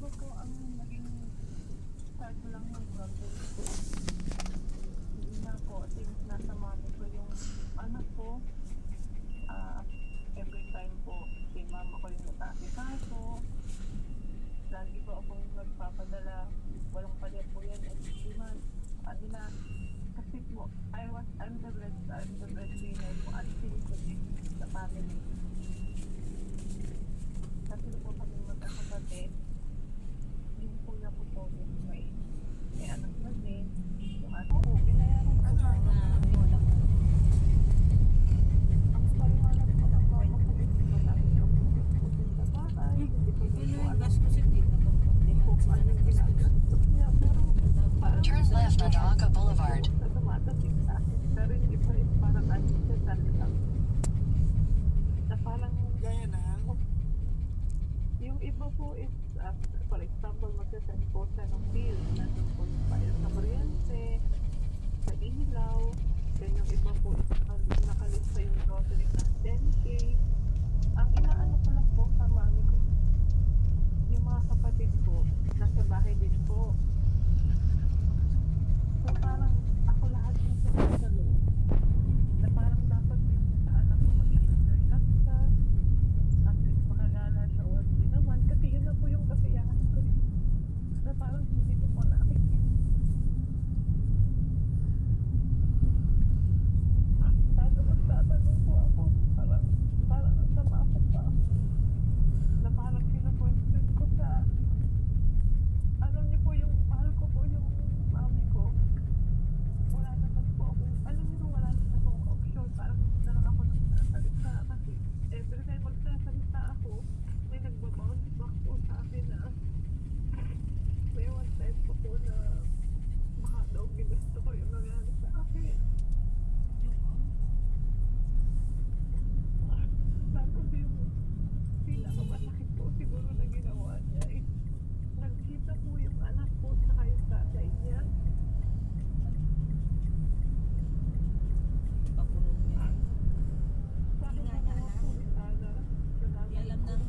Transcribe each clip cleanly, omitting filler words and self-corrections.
siguro po ang naging start lang ng problem ko. Hindi na po, since nasa mami ko yung anak ko, ah, every time po, si mama ko yung nag-aasikaso. Lagi po akong nagpapadala, walang palit po yan, every month. Nila, kasi po, I'm the breadwinner po, actually po sa family. Kasi po kami magkakapatid, yung kuya ko po is may anak na din. Yung anak ko, binayaran ko na wala. Ang paliwanag ko lang po, makabit ko lang yung putin sa bahay. Hindi ko po alam kung anong ginagastos niya. Pero Turn left onto Aka Boulevard. na tumatatik sa akin. Pero hindi pa rin parang unnecessary lang. Na parang Gaya na. yung iba po is, for example, magsa-send po siya ng bill. Nandun po yung bayad sa kuryente, sa ilaw. Then yung iba po is nakalista yung grocery ng 10K. Ang inaano ko lang po sa mami ko, yung mga kapatid ko, nasa bahay din po. So parang ako lahat yung sa loob. Na parang dapat yung sa anak ko mag-enjoy lang siya. At least makagala siya once din naman. Kasi yun na po yung kasiyahan ko. Na parang hindi ko po nakikita. Magtatanong po ako. Parang ang sama ako pa. Na parang pinapointment ko sa... Alam niyo po yung mahal ko po yung mami ko. Wala naman po ako. Alam niyo wala naman po akong option. Parang na lang ako nagsasalita. Kasi every time magsasalita ako, may nagbabounce back po sa akin na may one time po na baka daw ginusto ko yung nangyari sa akin. Tapos yung pinakamasakit po siguro na ginawa niya is nagkita po yung anak ko saka yung tatay niya. Pakulong niya. Bakit naman po sana? Di alam ng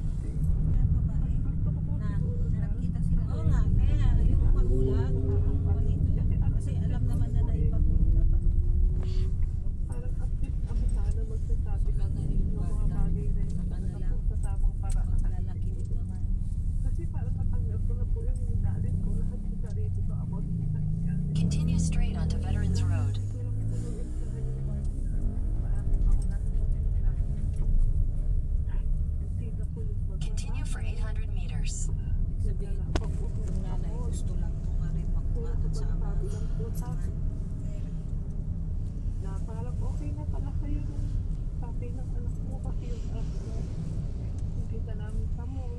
babae Gusto ko po na siguro na nakita sila. Oo nga, kaya yung magulang, manito. Kasi alam naman na naipakulong dapat. parang at least ako sana magsasabi ng mga bagay na yun sa tamang paraan. Lalaki din naman. Kasi parang natanggap ko na po yung galit ko lahat sa sarili ko about sa kanya. Continue straight onto Veterans Road. Ito lang po nag-instahan yung partner. Maraming ako nasa pamilya. Tita po yung Continue for 800 meters. Sabihin, yung nanay gusto lang po nga rin makuha dun sa ama. Na parang okay na pala kayo nung sabi ng anak mo kasi yung anak mo yung kita namin sa mall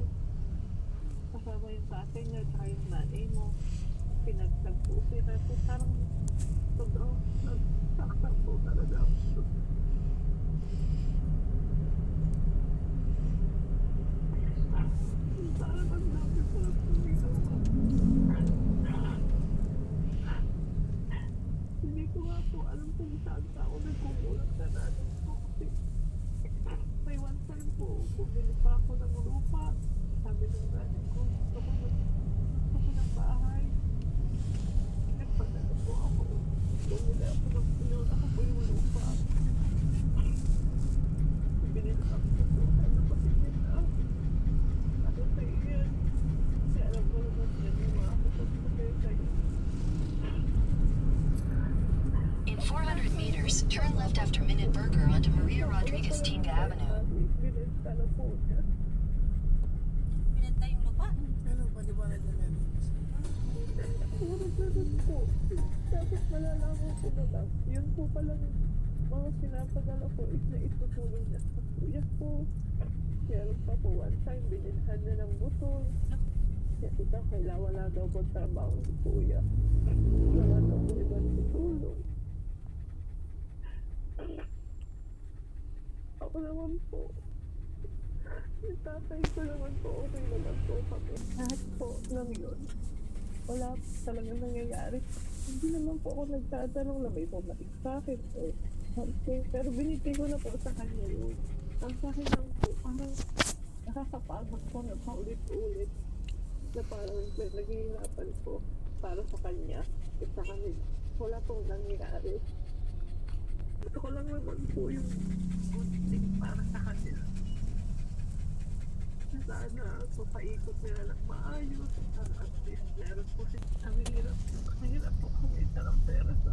kasama yung tatay niya at yung nanay mo pinagtagpo sila so parang sobrang nagsaktan po talaga parang ang dami po na ginawa. Hindi ko nga po alam kung saan sa ako nagkukulang na natin po kasi may one time po bumili pa ako ng lupa sabi ng nanay ko gusto ko ng bahay nagpadala po ako bumili ako ng pinuna ako po yung lupa binili ako ng lupa na patigil na ano sa iyan kasi alam ko naman yan yung mga kapatid ko kayo In 400 meters, turn left after Minute Burger onto Maria Rodriguez Tinga Avenue. binenta na po niya Pinenta yung lupa. Ano pa di ba nagdamit? Ganun po. Tapos malalaman ko na lang. Yun po palang mga sinapadala ko is na itutulong niya sa kuya ko. Kaya lang pa po one time binilhan niya ng butol. Kaya ito kailangan wala daw po trabaho si kuya. Wala daw po ibang tutulong. Ako naman po. Yung tatay ko naman po okay naman po kami. Lahat po ng yun. Wala talagang nangyayari. Hindi naman po ako nagtatanong na may pumatik sa akin o something. Pero biniti ko na po sa kanya yun. Ang sa akin lang po, parang nakakapagod po na paulit-ulit. na parang naghihirapan po para sa kanya. Sa kanya, wala pong nangyayari. Gusto ko lang naman po yung good thing para sa kanila. Na sana papaikot nila ng maayos. At least meron po siya. Ang hirap po kumita ng pera sa